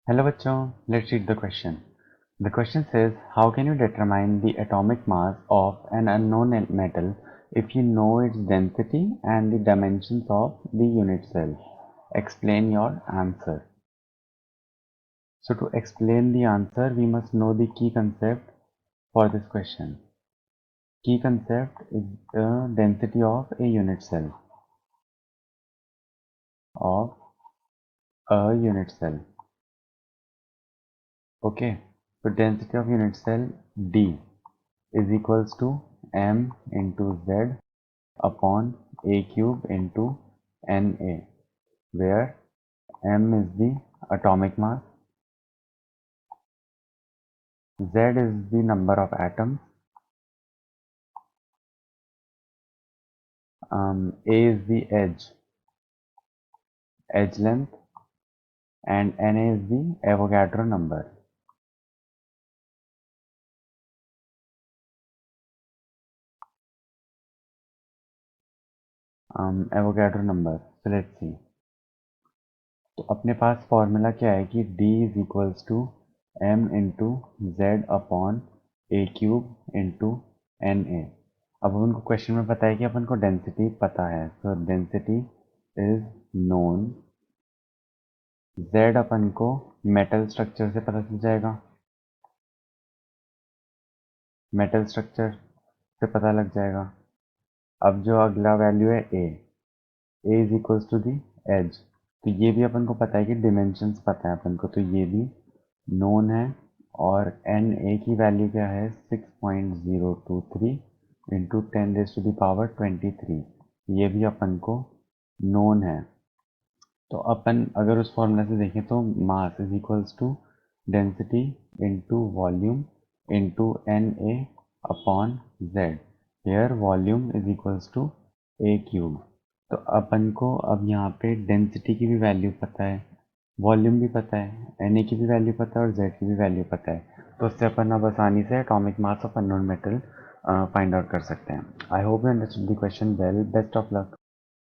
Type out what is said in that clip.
Hello bachcho, let's read the question. The question says, how can you determine the atomic mass of an unknown metal if you know its density and the dimensions of the unit cell? Explain your answer. So to explain the answer, we must know the key concept for this question. Key concept is the density of a unit cell. Of a unit cell. Okay, so density of unit cell D is equals to m into z upon a cube into Na, where m is the atomic mass, z is the number of atoms, a is the edge length, and Na is the Avogadro number. Avogadro number. So let's see. तो अपने पास formula क्या है कि d is equals to m into Z upon a cube into N A. अब उनको question में पता है कि अपन को डेंसिटी पता है, तो डेंसिटी इज नोन। z अपन को मेटल स्ट्रक्चर से पता चल जाएगा, मेटल स्ट्रक्चर से पता लग जाएगा। अब जो अगला वैल्यू है a is equals to the age, तो ये भी अपन को पता है कि डिमेंशंस पता है अपन को, तो ये भी नोन है। और एन ए की वैल्यू क्या है 6.023 इंटू 10⁻23, ये भी अपन को नोन है। तो अपन अगर उस फॉर्मूला से देखें तो mass is equals to density into volume into N A upon Z, here volume is equals to a cube. तो अपन को अब यहाँ पे डेंसिटी की भी वैल्यू पता है, वॉल्यूम भी पता है, एन ए की भी वैल्यू पता है और जेड की भी वैल्यू पता है। तो उससे अपन अब आसानी से atomic mass of unknown metal find out कर सकते हैं। I hope you understood the question well. Best of luck.